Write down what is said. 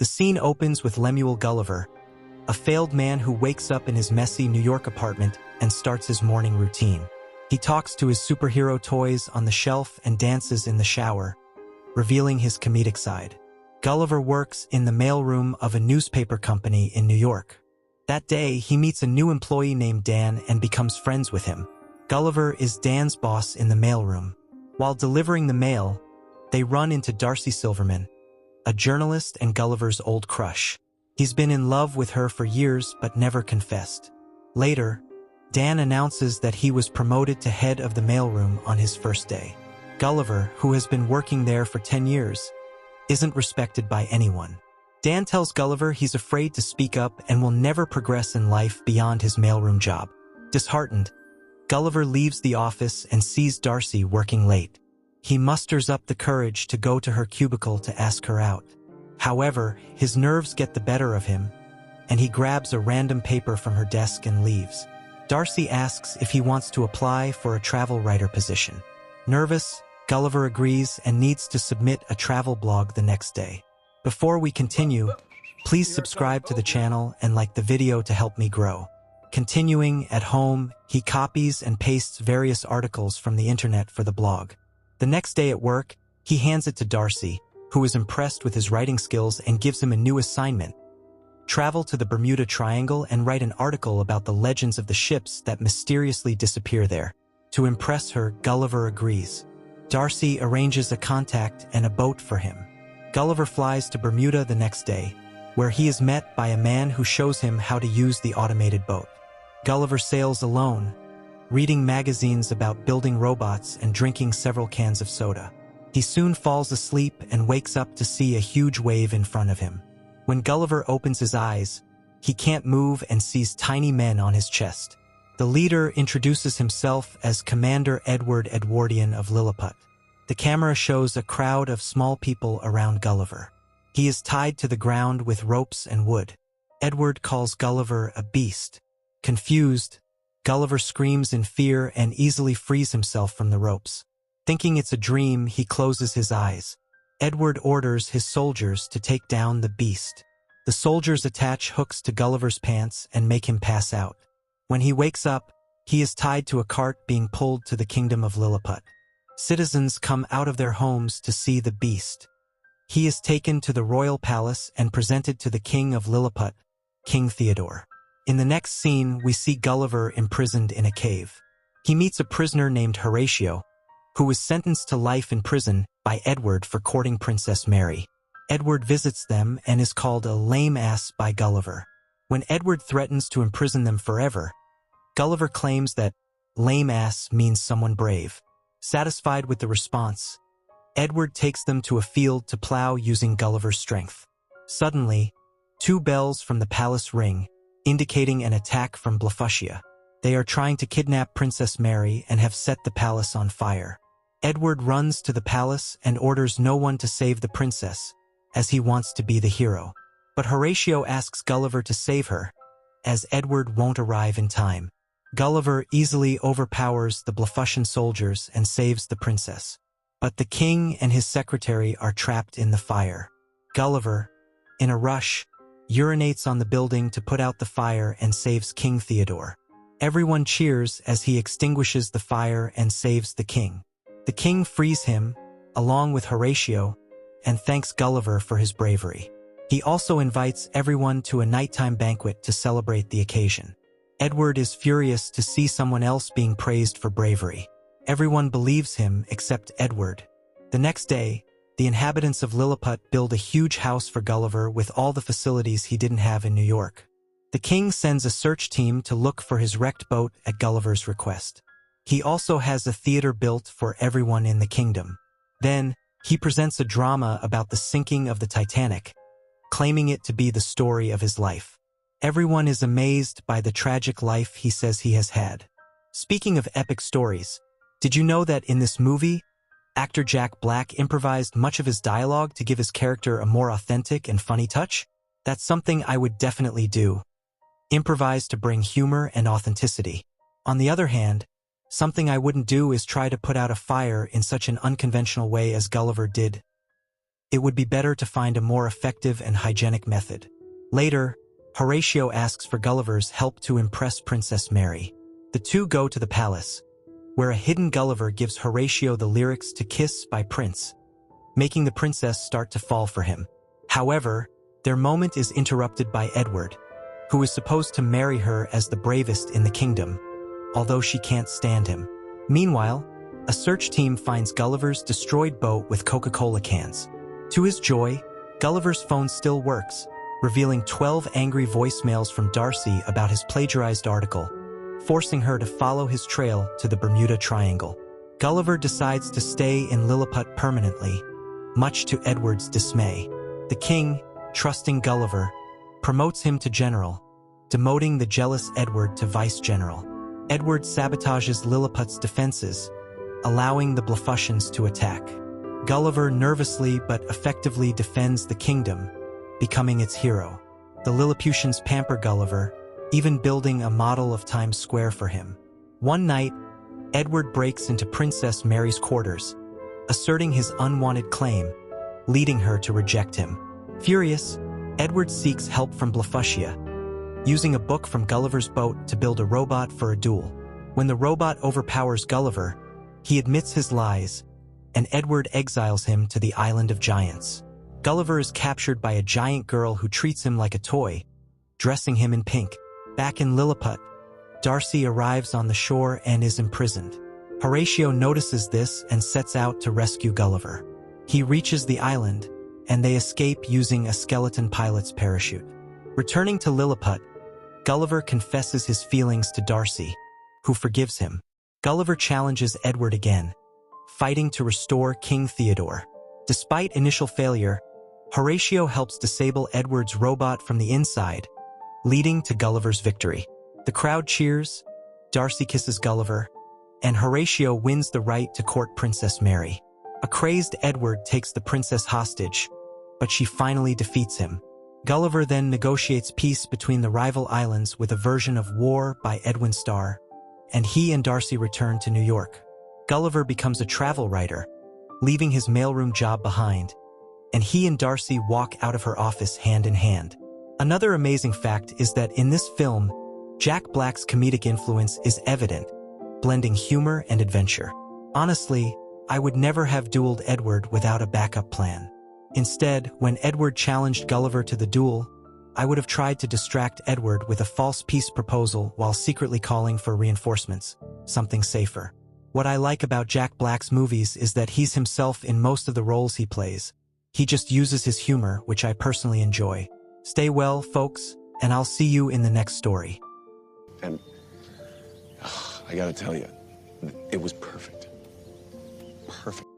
The scene opens with Lemuel Gulliver, a failed man who wakes up in his messy New York apartment and starts his morning routine. He talks to his superhero toys on the shelf and dances in the shower, revealing his comedic side. Gulliver works in the mailroom of a newspaper company in New York. That day, he meets a new employee named Dan and becomes friends with him. Gulliver is Dan's boss in the mailroom. While delivering the mail, they run into Darcy Silverman, a journalist and Gulliver's old crush. He's been in love with her for years but never confessed. Later, Dan announces that he was promoted to head of the mailroom on his first day. Gulliver, who has been working there for 10 years, isn't respected by anyone. Dan tells Gulliver he's afraid to speak up and will never progress in life beyond his mailroom job. Disheartened, Gulliver leaves the office and sees Darcy working late. He musters up the courage to go to her cubicle to ask her out. However, his nerves get the better of him, and he grabs a random paper from her desk and leaves. Darcy asks if he wants to apply for a travel writer position. Nervous, Gulliver agrees and needs to submit a travel blog the next day. Before we continue, please subscribe to the channel and like the video to help me grow. Continuing, at home, he copies and pastes various articles from the internet for the blog. The next day at work, he hands it to Darcy, who is impressed with his writing skills and gives him a new assignment. Travel to the Bermuda Triangle and write an article about the legends of the ships that mysteriously disappear there. To impress her, Gulliver agrees. Darcy arranges a contact and a boat for him. Gulliver flies to Bermuda the next day, where he is met by a man who shows him how to use the automated boat. Gulliver sails alone, reading magazines about building robots and drinking several cans of soda. He soon falls asleep and wakes up to see a huge wave in front of him. When Gulliver opens his eyes, he can't move and sees tiny men on his chest. The leader introduces himself as Commander Edward Edwardian of Lilliput. The camera shows a crowd of small people around Gulliver. He is tied to the ground with ropes and wood. Edward calls Gulliver a beast. Confused, Gulliver screams in fear and easily frees himself from the ropes. Thinking it's a dream, he closes his eyes. Edward orders his soldiers to take down the beast. The soldiers attach hooks to Gulliver's pants and make him pass out. When he wakes up, he is tied to a cart being pulled to the kingdom of Lilliput. Citizens come out of their homes to see the beast. He is taken to the royal palace and presented to the king of Lilliput, King Theodore. In the next scene, we see Gulliver imprisoned in a cave. He meets a prisoner named Horatio, who was sentenced to life in prison by Edward for courting Princess Mary. Edward visits them and is called a lame ass by Gulliver. When Edward threatens to imprison them forever, Gulliver claims that lame ass means someone brave. Satisfied with the response, Edward takes them to a field to plow using Gulliver's strength. Suddenly, 2 bells from the palace ring, indicating an attack from Blefuscia. They are trying to kidnap Princess Mary and have set the palace on fire. Edward runs to the palace and orders no one to save the princess, as he wants to be the hero. But Horatio asks Gulliver to save her, as Edward won't arrive in time. Gulliver easily overpowers the Blefuscian soldiers and saves the princess. But the king and his secretary are trapped in the fire. Gulliver, in a rush, urinates on the building to put out the fire and saves King Theodore. Everyone cheers as he extinguishes the fire and saves the king. The king frees him, along with Horatio, and thanks Gulliver for his bravery. He also invites everyone to a nighttime banquet to celebrate the occasion. Edward is furious to see someone else being praised for bravery. Everyone believes him except Edward. The next day, the inhabitants of Lilliput build a huge house for Gulliver with all the facilities he didn't have in New York. The king sends a search team to look for his wrecked boat at Gulliver's request. He also has a theater built for everyone in the kingdom. Then, he presents a drama about the sinking of the Titanic, claiming it to be the story of his life. Everyone is amazed by the tragic life he says he has had. Speaking of epic stories, did you know that in this movie, actor Jack Black improvised much of his dialogue to give his character a more authentic and funny touch? That's something I would definitely do. Improvise to bring humor and authenticity. On the other hand, something I wouldn't do is try to put out a fire in such an unconventional way as Gulliver did. It would be better to find a more effective and hygienic method. Later, Horatio asks for Gulliver's help to impress Princess Mary. The two go to the palace, where a hidden Gulliver gives Horatio the lyrics to Kiss by Prince, making the princess start to fall for him. However, their moment is interrupted by Edward, who is supposed to marry her as the bravest in the kingdom, although she can't stand him. Meanwhile, a search team finds Gulliver's destroyed boat with Coca-Cola cans. To his joy, Gulliver's phone still works, revealing 12 angry voicemails from Darcy about his plagiarized article, forcing her to follow his trail to the Bermuda Triangle. Gulliver decides to stay in Lilliput permanently, much to Edward's dismay. The king, trusting Gulliver, promotes him to general, demoting the jealous Edward to vice-general. Edward sabotages Lilliput's defenses, allowing the Blefuscians to attack. Gulliver nervously but effectively defends the kingdom, becoming its hero. The Lilliputians pamper Gulliver, even building a model of Times Square for him. One night, Edward breaks into Princess Mary's quarters, asserting his unwanted claim, leading her to reject him. Furious, Edward seeks help from Blefuscia, using a book from Gulliver's boat to build a robot for a duel. When the robot overpowers Gulliver, he admits his lies, and Edward exiles him to the Island of Giants. Gulliver is captured by a giant girl who treats him like a toy, dressing him in pink. Back in Lilliput, Darcy arrives on the shore and is imprisoned. Horatio notices this and sets out to rescue Gulliver. He reaches the island, and they escape using a skeleton pilot's parachute. Returning to Lilliput, Gulliver confesses his feelings to Darcy, who forgives him. Gulliver challenges Edward again, fighting to restore King Theodore. Despite initial failure, Horatio helps disable Edward's robot from the inside, leading to Gulliver's victory. The crowd cheers, Darcy kisses Gulliver, and Horatio wins the right to court Princess Mary. A crazed Edward takes the princess hostage, but she finally defeats him. Gulliver then negotiates peace between the rival islands with a version of War by Edwin Starr, and he and Darcy return to New York. Gulliver becomes a travel writer, leaving his mailroom job behind, and he and Darcy walk out of her office hand in hand. Another amazing fact is that in this film, Jack Black's comedic influence is evident, blending humor and adventure. Honestly, I would never have dueled Edward without a backup plan. Instead, when Edward challenged Gulliver to the duel, I would have tried to distract Edward with a false peace proposal while secretly calling for reinforcements, something safer. What I like about Jack Black's movies is that he's himself in most of the roles he plays. He just uses his humor, which I personally enjoy. Stay well, folks, and I'll see you in the next story. And I gotta tell you, it was perfect. Perfect.